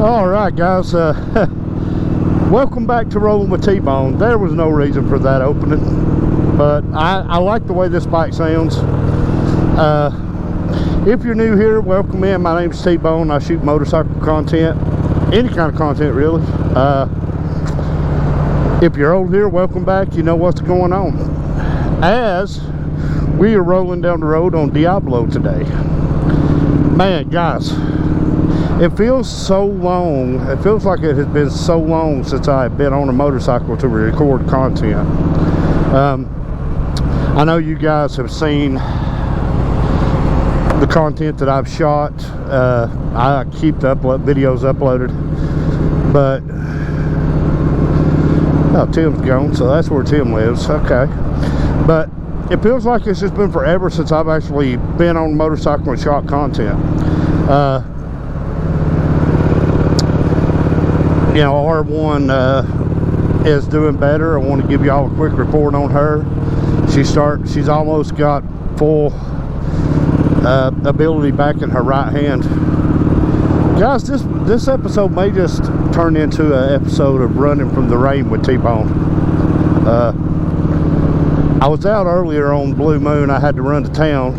Alright guys, welcome back to Rolling with T-Bone. There was no reason for that opening, but I like the way this bike sounds. If you're new here, welcome in. My name's T-Bone. I shoot motorcycle content, any kind of content really. If you're old here, welcome back. You know what's going on. As we are rolling down the road on Diablo today. Man, guys, it feels so long. It feels like it has been so long since I've been on a motorcycle to record content. I know you guys have seen the content that I've shot. I keep the videos uploaded, but oh, Tim's gone, so that's where Tim lives. Okay, but it feels like it's just been forever since I've actually been on a motorcycle and shot content. You know, R1 is doing better. I want to give you all a quick report on her. She's almost got full ability back in her right hand. Guys, this episode may just turn into an episode of running from the rain with T-Bone. I was out earlier on Blue Moon. I had to run to town,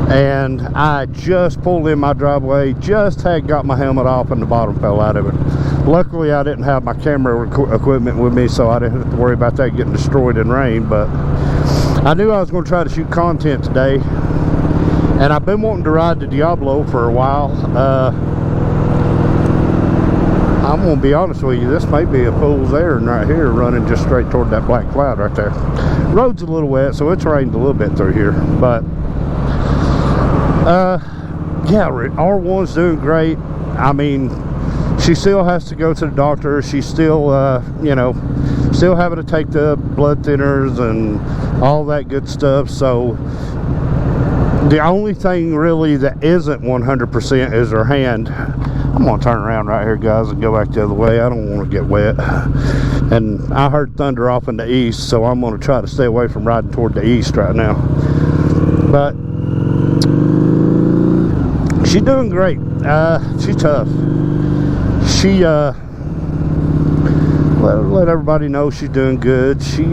and I just pulled in my driveway, just had got my helmet off, and the bottom fell out of it. Luckily, I didn't have my camera equipment with me, so I didn't have to worry about that getting destroyed in rain. But I knew I was going to try to shoot content today, and I've been wanting to ride the Diablo for a while. I'm going to be honest with you, this may be a fool's errand right here, running just straight toward that black cloud right there. Road's a little wet, so it's rained a little bit through here, but yeah, R1's doing great. I mean, she still has to go to the doctor. She's still you know, still having to take the blood thinners and all that good stuff. So the only thing really that isn't 100% is her hand. I'm gonna turn around right here, guys, and go back the other way. I don't want to get wet. And I heard thunder off in the east, so I'm gonna try to stay away from riding toward the east right now. But she's doing great. She's tough. She let everybody know she's doing good. She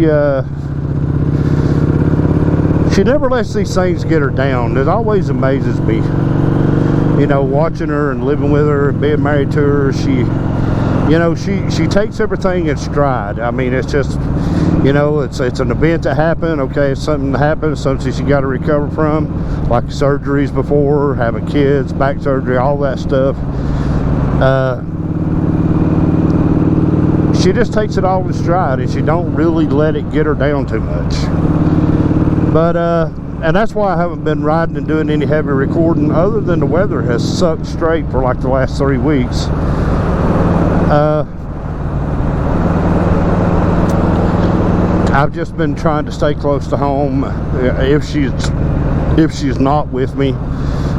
never lets these things get her down. It always amazes me, you know, watching her and living with her and being married to her. She, you know, she takes everything in stride. I mean, it's just, you know, it's an event that happened. Okay, it's something that happened, something she got to recover from, like surgeries before, having kids, back surgery, all that stuff. She just takes it all in stride, and she don't really let it get her down too much. But and that's why I haven't been riding and doing any heavy recording, other than the weather has sucked straight for like the last 3 weeks. I've just been trying to stay close to home. If she's not with me,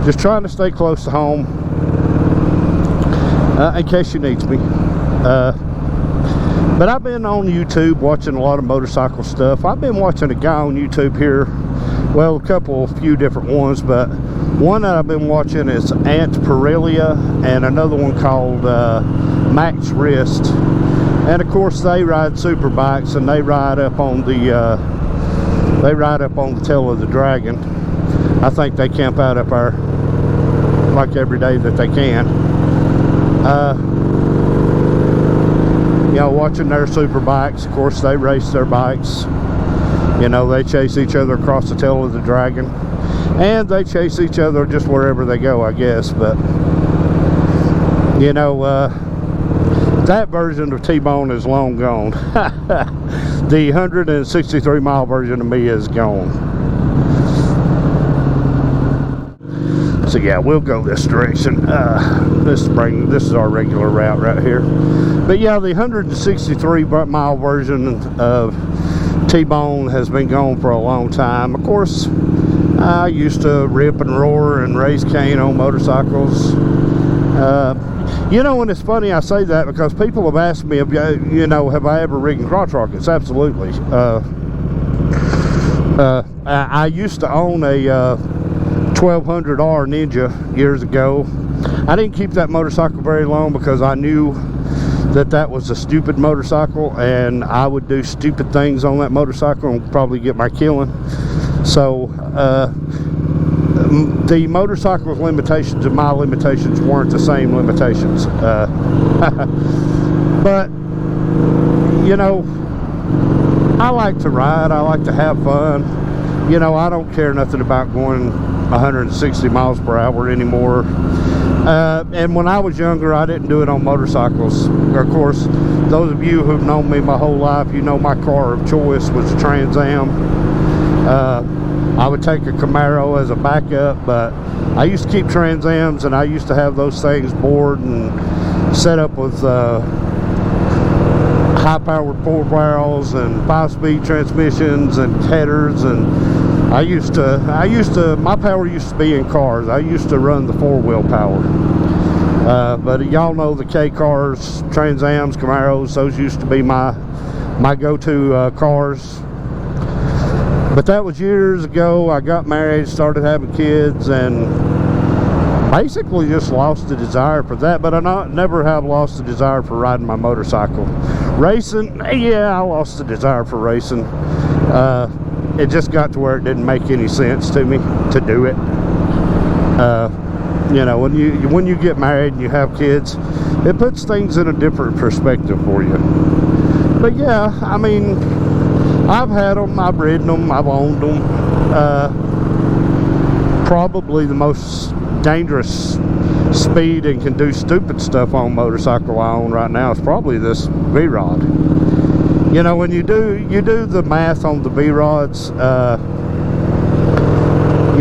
just trying to stay close to home in case she needs me. But I've been on YouTube watching a lot of motorcycle stuff. I've been watching a guy on YouTube here, well, a few different ones, but one that I've been watching is Ant Perelia, and another one called Max Wrist. And of course, they ride super bikes, and they ride up on the tail of the Dragon. I think they camp out up there like every day that they can. You know, watching their super bikes. Of course, they race their bikes. You know, they chase each other across the tail of the Dragon, and they chase each other just wherever they go, I guess. But you know, that version of T-Bone is long gone. The 163 mile version of me is gone. So yeah, we'll go this direction. This is our regular route right here. But yeah, the 163 mile version of T-Bone has been gone for a long time. Of course, I used to rip and roar and race cane on motorcycles. You know, and it's funny I say that because people have asked me, you know, have I ever ridden crotch rockets? Absolutely. I used to own a 1200R Ninja years ago. I didn't keep that motorcycle very long because I knew that that was a stupid motorcycle, and I would do stupid things on that motorcycle and probably get my killing. So the motorcycle's limitations and my limitations weren't the same limitations. But you know, I like to ride, I like to have fun. You know, I don't care nothing about going 160 miles per hour anymore. And when I was younger, I didn't do it on motorcycles. Of course, those of you who've known me my whole life, you know my car of choice was a Trans Am. I would take a Camaro as a backup, but I used to keep Trans Ams, and I used to have those things bored and set up with high-powered four barrels and 5-speed transmissions and headers, and my power used to be in cars. I used to run the 4-wheel power. But y'all know the K cars, Trans Ams, Camaros, those used to be my go-to cars. But that was years ago. I got married, started having kids, and basically just lost the desire for that. But I never have lost the desire for riding my motorcycle. Racing, yeah, I lost the desire for racing. It just got to where it didn't make any sense to me to do it. You know, when you get married and you have kids, it puts things in a different perspective for you. But yeah, I mean, I've had them, I've ridden them, I've owned them. Probably the most dangerous speed and can do stupid stuff on motorcycle I own right now is probably this V-Rod. You know, when you do the math on the V-Rods, you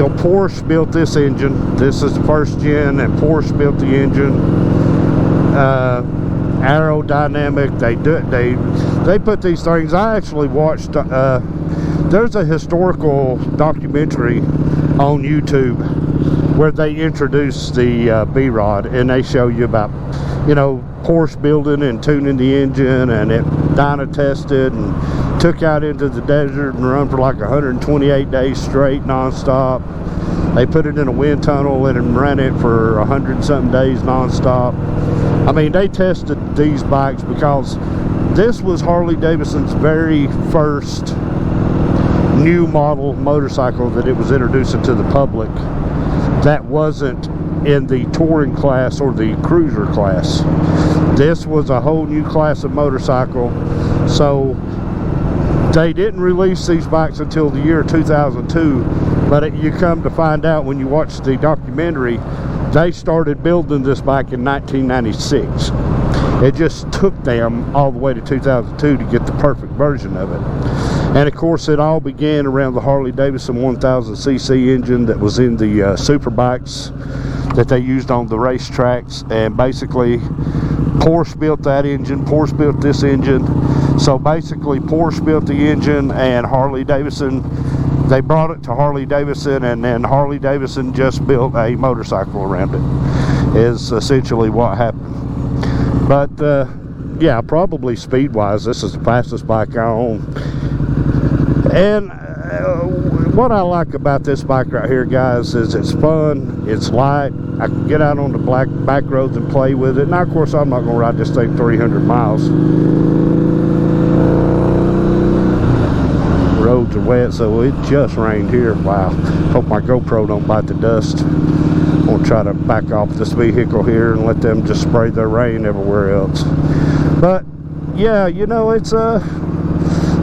know, Porsche built this engine. This is the first gen, and Porsche built the engine. Aerodynamic. They put these things. I actually watched. There's a historical documentary on YouTube where they introduce the V-Rod, and they show you about, you know, Porsche building and tuning the engine, and it dyno tested and took out into the desert and run for like 128 days straight non-stop. They put it in a wind tunnel and ran it for 100-something days non-stop. I mean, they tested these bikes because this was Harley-Davidson's very first new model motorcycle that it was introducing to the public that wasn't in the touring class or the cruiser class. This was a whole new class of motorcycle. So they didn't release these bikes until the year 2002, but you come to find out when you watch the documentary, they started building this bike in 1996. It just took them all the way to 2002 to get the perfect version of it. And of course, it all began around the Harley-Davidson 1000cc engine that was in the super bikes that they used on the racetracks. And basically, Porsche built that engine, Porsche built this engine. So basically, Porsche built the engine, and Harley-Davidson, they brought it to Harley-Davidson, and then Harley-Davidson just built a motorcycle around it, is essentially what happened. But yeah, probably speed-wise, this is the fastest bike I own. And what I like about this bike right here, guys, is it's fun, it's light. I can get out on the back roads and play with it. Now, of course, I'm not going to ride this thing 300 miles. Roads are wet, so it just rained here. Wow. Hope my GoPro don't bite the dust. I'm going to try to back off this vehicle here and let them just spray their rain everywhere else. But, yeah, you know, it's an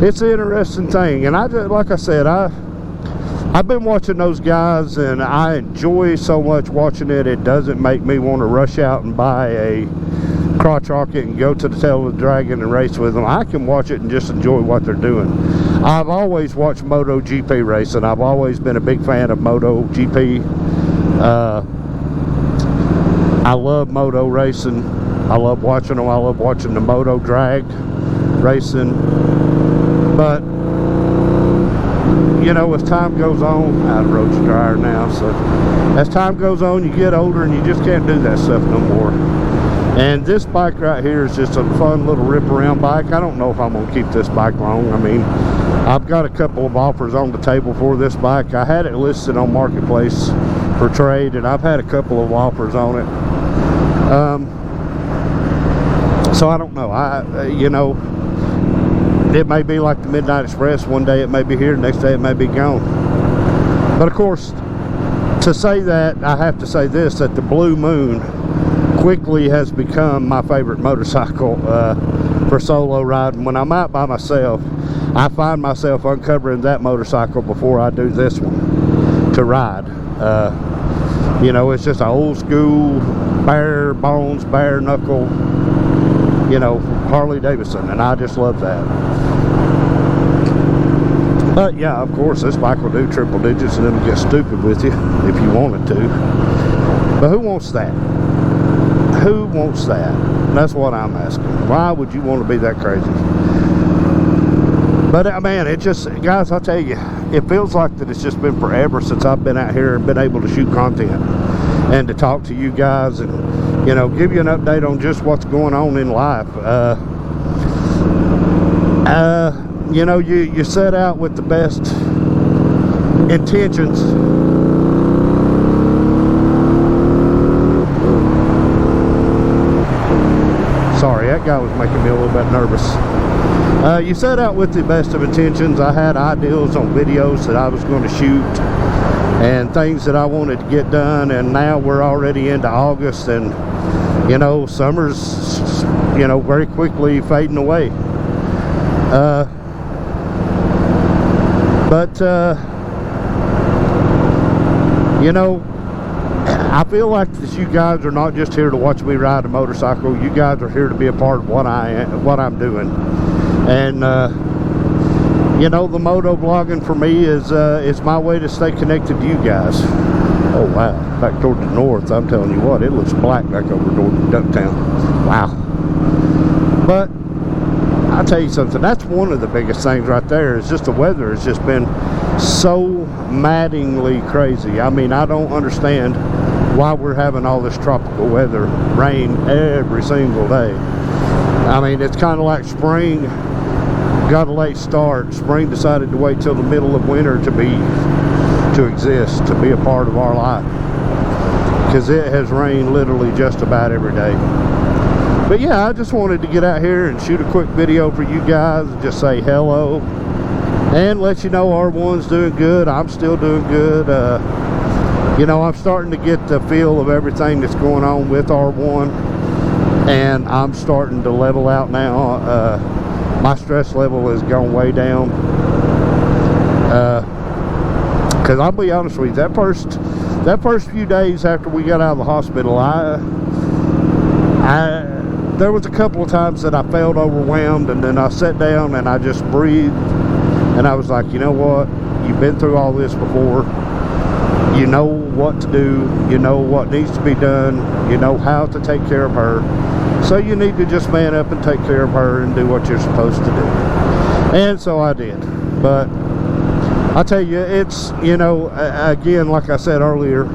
interesting thing. And like I said, I've been watching those guys, and I enjoy so much watching it. It doesn't make me want to rush out and buy a crotch rocket and go to the tail of the dragon and race with them. I can watch it and just enjoy what they're doing. I've always watched MotoGP racing. I've always been a big fan of MotoGP. I love moto racing. I love watching them. I love watching the moto drag racing. But you know, as time goes on, the road's drier now, so as time goes on, you get older and you just can't do that stuff no more. And this bike right here is just a fun little rip around bike. I don't know if I'm going to keep this bike long. I mean, I've got a couple of offers on the table for this bike. I had it listed on Marketplace for trade, and I've had a couple of offers on it. So I don't know. You know, it may be like the Midnight Express. One day it may be here, the next day it may be gone. But of course, to say that, I have to say this, that the Blue Moon quickly has become my favorite motorcycle for solo riding. When I'm out by myself, I find myself uncovering that motorcycle before I do this one to ride. You know, it's just an old school, bare bones, bare knuckle, you know, Harley Davidson, and I just love that. But yeah, of course, this bike will do triple digits and it'll get stupid with you if you wanted to. But who wants that? Who wants that? That's what I'm asking. Why would you want to be that crazy? But man, it just, guys, I tell you, it feels like that it's just been forever since I've been out here and been able to shoot content and to talk to you guys and, you know, give you an update on just what's going on in life. You know, you set out with the best intentions. Sorry, that guy was making me a little bit nervous. You set out with the best of intentions. I had ideas on videos that I was going to shoot and things that I wanted to get done, and now we're already into August, and you know, summer's, you know, very quickly fading away. You know, I feel like that you guys are not just here to watch me ride a motorcycle. You guys are here to be a part of what I'm doing. And you know, the moto vlogging for me is my way to stay connected to you guys. Oh wow, back toward the north, I'm telling you what, it looks black back over toward Ducktown. Wow. But I'll tell you something, that's one of the biggest things right there, is just the weather has just been so maddeningly crazy. I mean, I don't understand why we're having all this tropical weather, rain every single day. I mean, it's kind of like spring got a late start. Spring decided to wait till the middle of winter to exist, to be a part of our life, because it has rained literally just about every day. But yeah, I just wanted to get out here and shoot a quick video for you guys and just say hello and let you know R1's doing good. I'm still doing good. You know, I'm starting to get the feel of everything that's going on with R1, and I'm starting to level out now. My stress level has gone way down, because I'll be honest with you, that first few days after we got out of the hospital, there was a couple of times that I felt overwhelmed, and then I sat down and I just breathed, and I was like, you know what, you've been through all this before, you know what to do, you know what needs to be done, you know how to take care of her, so you need to just man up and take care of her and do what you're supposed to do. And so I did. But I tell you, it's, you know, again, like I said earlier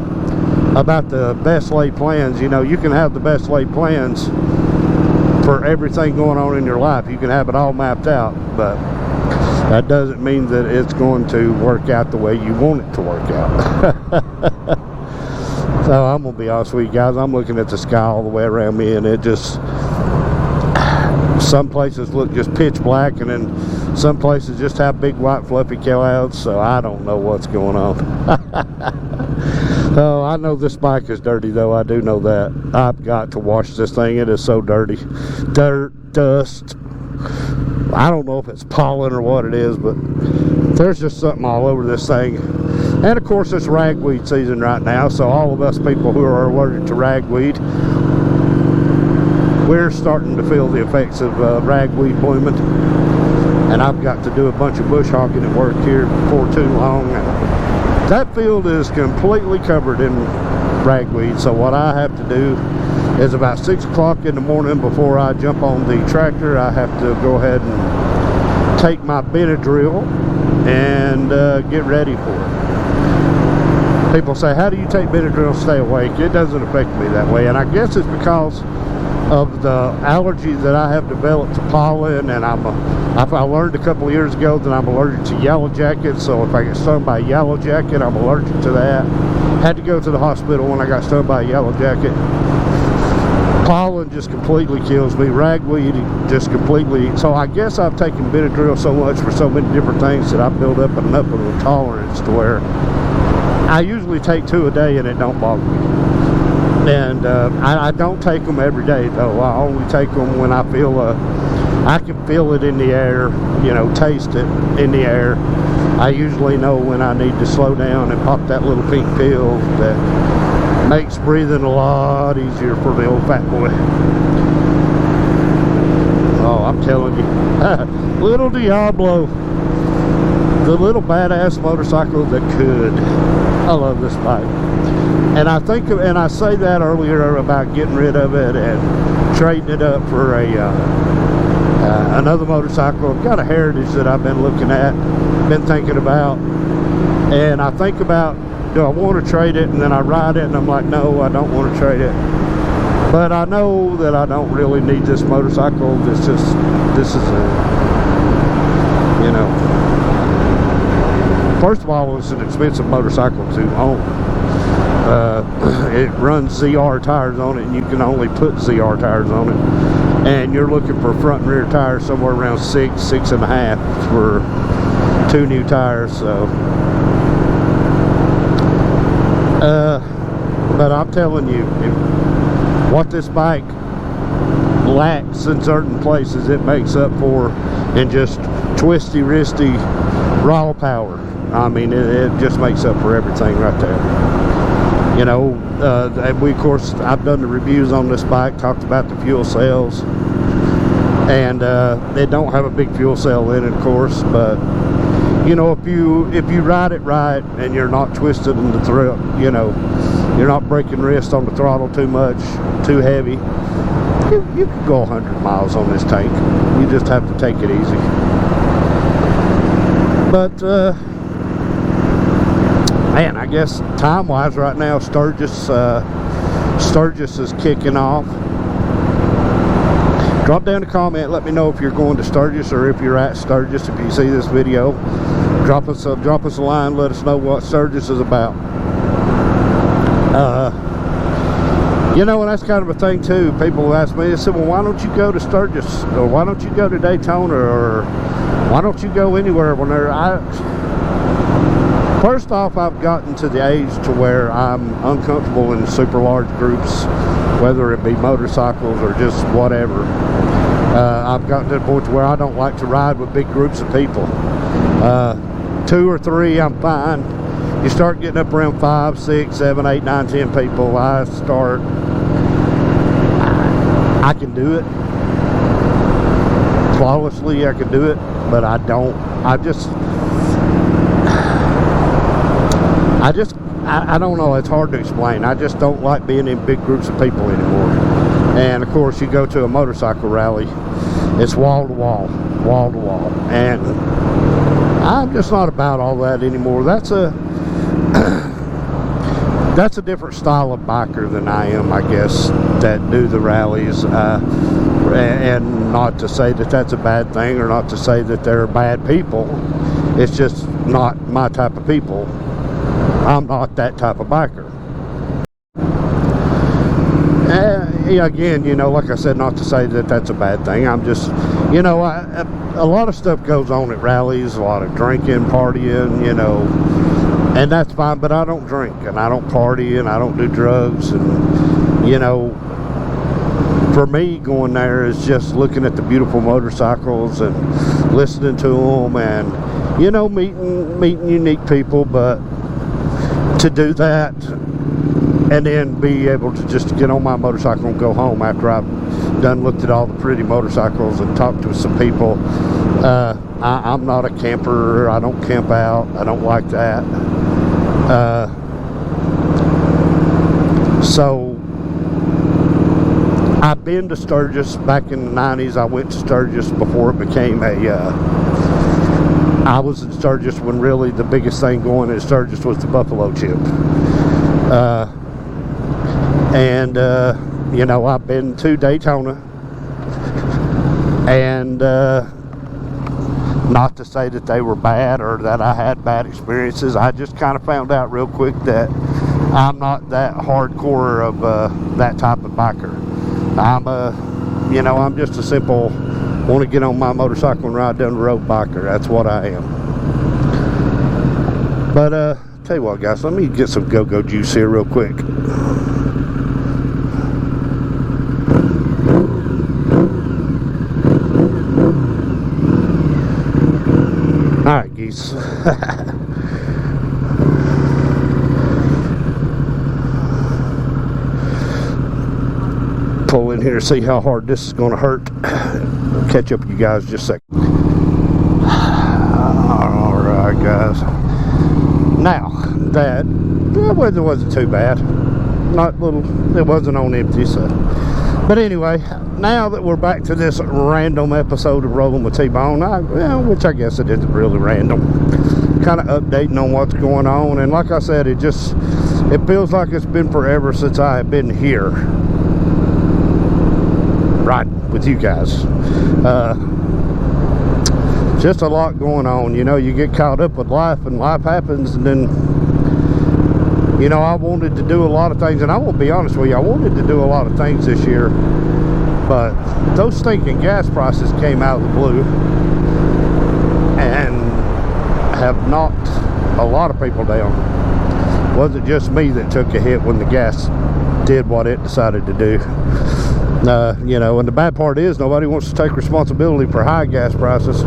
about the best laid plans, you know, you can have the best laid plans for everything going on in your life. You can have it all mapped out, but that doesn't mean that it's going to work out the way you want it to work out. So I'm gonna be honest with you guys, I'm looking at the sky all the way around me, and it just, some places look just pitch black, and then some places just have big white fluffy clouds, so I don't know what's going on. Oh, I know this bike is dirty though, I do know that. I've got to wash this thing, it is so dirty. Dirt, dust, I don't know if it's pollen or what it is, but there's just something all over this thing. And of course it's ragweed season right now, so all of us people who are allergic to ragweed, we're starting to feel the effects of ragweed blooming. And I've got to do a bunch of bush hogging at work here before too long. And that field is completely covered in ragweed, so what I have to do is about 6 o'clock in the morning before I jump on the tractor, I have to go ahead and take my Benadryl and get ready for it. People say, how do you take Benadryl to stay awake? It doesn't affect me that way, and I guess it's because of the allergy that I have developed to pollen, and I learned a couple of years ago that I'm allergic to yellow jackets, so if I get stung by a yellow jacket, I'm allergic to that. Had to go to the hospital when I got stung by a yellow jacket. pollen just completely kills me. Ragweed just completely. So I guess I've taken Benadryl so much for so many different things that I build up enough of a tolerance to where I usually take 2 a day and it don't bother me. And I don't take them every day though. I only take them when I feel I can feel it in the air, you know, taste it in the air. I usually know when I need to slow down and pop that little pink pill that makes breathing a lot easier for the old fat boy. Oh, I'm telling you, little Diablo, the little badass motorcycle that could. I love this bike, and I think, and I say that earlier about getting rid of it and trading it up for another motorcycle. I've got a Heritage that I've been looking at, been thinking about, and I think about, do I want to trade it? And then I ride it and I'm like, no, I don't want to trade it. But I know that I don't really need this motorcycle. This is a, you know, first of all, it's an expensive motorcycle to own. It runs ZR tires on it, and you can only put ZR tires on it. And you're looking for front and rear tires somewhere around 6.5 for 2 new tires. So, but I'm telling you, what this bike lacks in certain places, it makes up for in just twisty, wristy, raw power. I mean, it just makes up for everything right there. You know, and we, of course, I've done the reviews on this bike, talked about the fuel cells, and they don't have a big fuel cell in it, of course, but you know, if you ride it right and you're not twisted in the throat, you know, you're not breaking wrist on the throttle too much, too heavy, you can go 100 miles on this tank. You just have to take it easy. But man, I guess time-wise right now, Sturgis is kicking off. Drop down a comment, let me know if you're going to Sturgis or if you're at Sturgis. If you see this video, drop us a line, let us know what Sturgis is about. You know, and that's kind of a thing too. People ask me, they said, well, why don't you go to Sturgis, or why don't you go to Daytona, or why don't you go anywhere? First off, I've gotten to the age to where I'm uncomfortable in super large groups, whether it be motorcycles or just whatever. I've gotten to the point where I don't like to ride with big groups of people. 2 or 3, I'm fine. You start getting up around 5, 6, 7, 8, 9, 10 people, I can do it. Flawlessly, I can do it, but I don't. I don't know, it's hard to explain. I just don't like being in big groups of people anymore. And of course, you go to a motorcycle rally, it's wall to wall, wall to wall. And I'm just not about all that anymore. That's a different style of biker than I am, I guess, that do the rallies. And not to say that that's a bad thing, or not to say that they're bad people. It's just not my type of people. I'm not that type of biker. Again, you know, like I said, not to say that that's a bad thing. I'm just, you know, a lot of stuff goes on at rallies, a lot of drinking, partying, you know, and that's fine, but I don't drink, and I don't party, and I don't do drugs, and, you know, for me, going there is just looking at the beautiful motorcycles and listening to them, and, you know, meeting unique people. But to do that and then be able to just get on my motorcycle and go home after I've done looked at all the pretty motorcycles and talked to some people, I'm not a camper. I don't camp out. I don't like that. So I've been to Sturgis back in the 90s. I went to Sturgis before it became I was in Sturgis when really the biggest thing going in Sturgis was the buffalo chip. You know, I've been to Daytona, and not to say that they were bad or that I had bad experiences. I just kind of found out real quick that I'm not that hardcore of that type of biker. You know, I'm just a simple, want to get on my motorcycle and ride down the road biker. That's what I am. But, tell you what, guys, let me get some go-go juice here real quick. Alright, geese. Pull in here, see how hard this is going to hurt. I'll catch up with you guys in just a second. Alright, guys. Now, that wasn't too bad. Not little, it wasn't on empty, so. But anyway, now that we're back to this random episode of Rolling with T-Bone, which I guess it isn't really random, kind of updating on what's going on. And like I said, it feels like it's been forever since I have been here riding with you guys. Just a lot going on. You know, you get caught up with life, and life happens, and then, you know, I wanted to do a lot of things, and I will be honest with you, I wanted to do a lot of things this year, but those stinking gas prices came out of the blue and have knocked a lot of people down. It wasn't just me that took a hit when the gas did what it decided to do. You know, and the bad part is nobody wants to take responsibility for high gas prices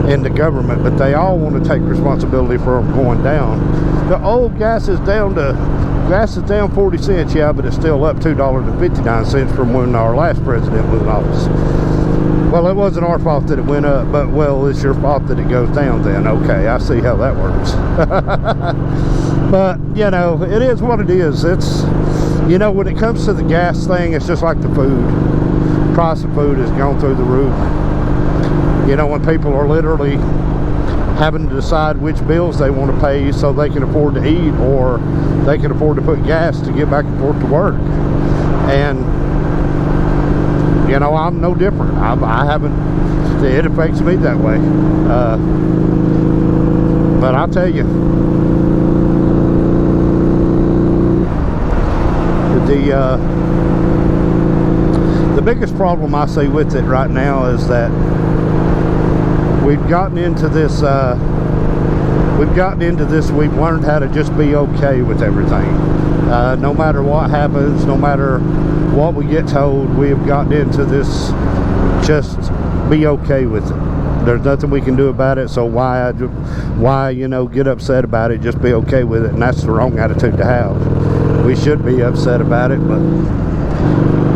in the government, but they all want to take responsibility for them going down. The old gas is down 40 cents, yeah, but it's still up $2.59 from when our last president was in office. Well, it wasn't our fault that it went up, but, well, it's your fault that it goes down then. Okay, I see how that works. But, you know, it is what it is. It's, you know, when it comes to the gas thing, it's just like the food. The price of food has gone through the roof. You know, when people are literally having to decide which bills they want to pay so they can afford to eat, or they can afford to put gas to get back and forth to work. And, you know, I'm no different. I haven't, it affects me that way. But I'll tell you, the biggest problem I see with it right now is that we've gotten into this, we've learned how to just be okay with everything. No matter what happens, no matter what we get told, we have gotten into this, just be okay with it. There's nothing we can do about it, so why, you know, get upset about it? Just be okay with it, and that's the wrong attitude to have. We should be upset about it, but,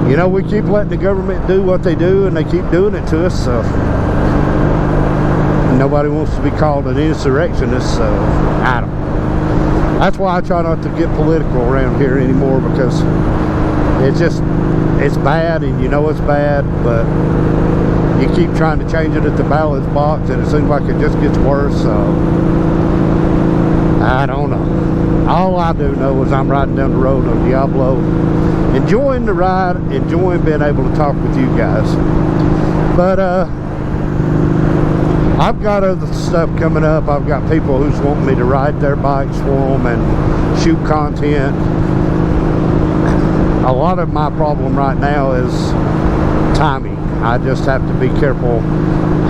you know, we keep letting the government do what they do, and they keep doing it to us, so nobody wants to be called an insurrectionist, so I don't. That's why I try not to get political around here anymore, because it's bad, and you know it's bad, but you keep trying to change it at the ballot box, and it seems like it just gets worse, so I don't know. All I do know is I'm riding down the road on Diablo, enjoying the ride, enjoying being able to talk with you guys. But I've got other stuff coming up. I've got people who's wanting me to ride their bikes for them and shoot content. A lot of my problem right now is timing. I just have to be careful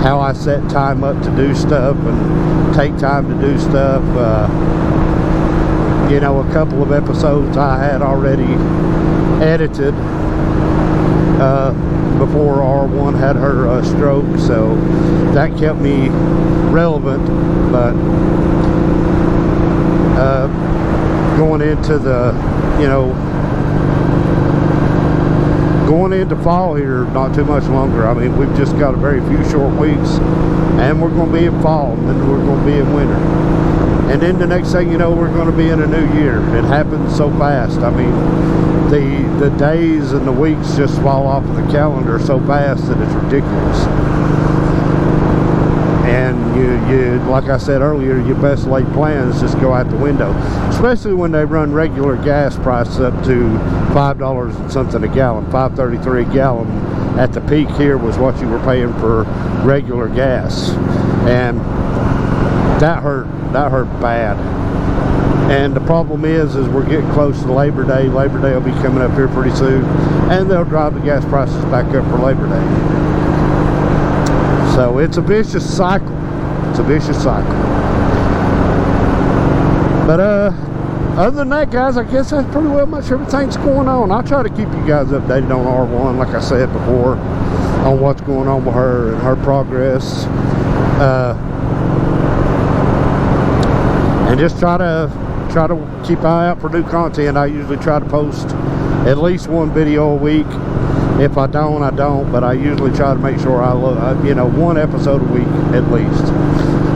how I set time up to do stuff and take time to do stuff. You know, a couple of episodes I had already edited before R1 had her stroke, so that kept me relevant. But going into the, you know, going into fall here, not too much longer. I mean, we've just got a very few short weeks, and we're going to be in fall, and then we're going to be in winter. And then the next thing you know, we're going to be in a new year. It happens so fast. I mean, the days and the weeks just fall off of the calendar so fast that it's ridiculous. And you, like I said earlier, your best laid plans just go out the window. Especially when they run regular gas prices up to $5 and something a gallon, $5.33 a gallon. At the peak here was what you were paying for regular gas, and that hurt bad. And the problem is we're getting close to Labor Day. Labor Day will be coming up here pretty soon, and they'll drive the gas prices back up for Labor Day. So it's a vicious cycle. It's a vicious cycle. But other than that, guys, I guess that's pretty well much everything's going on. I'll try to keep you guys updated on R1, like I said before, on what's going on with her and her progress. And just try to keep an eye out for new content. I usually try to post at least one video a week. If I don't, I don't, but I usually try to make sure I look, you know, one episode a week at least.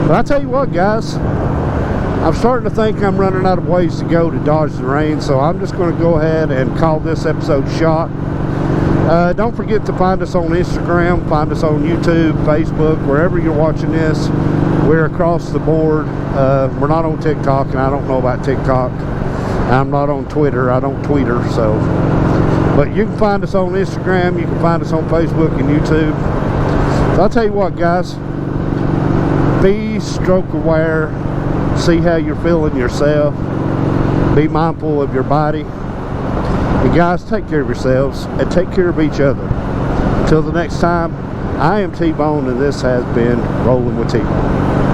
But I tell you what, guys, I'm starting to think I'm running out of ways to go to dodge the rain, so I'm just going to go ahead and call this episode shot. Don't forget to find us on Instagram, find us on YouTube, Facebook, wherever you're watching this. We're across the board. We're not on TikTok, and I don't know about TikTok. I'm not on Twitter. I don't tweeter, so. But you can find us on Instagram. You can find us on Facebook and YouTube. So I'll tell you what, guys. Be stroke aware. See how you're feeling yourself. Be mindful of your body. And guys, take care of yourselves and take care of each other. Till the next time, I am T-Bone, and this has been Rolling with T-Bone.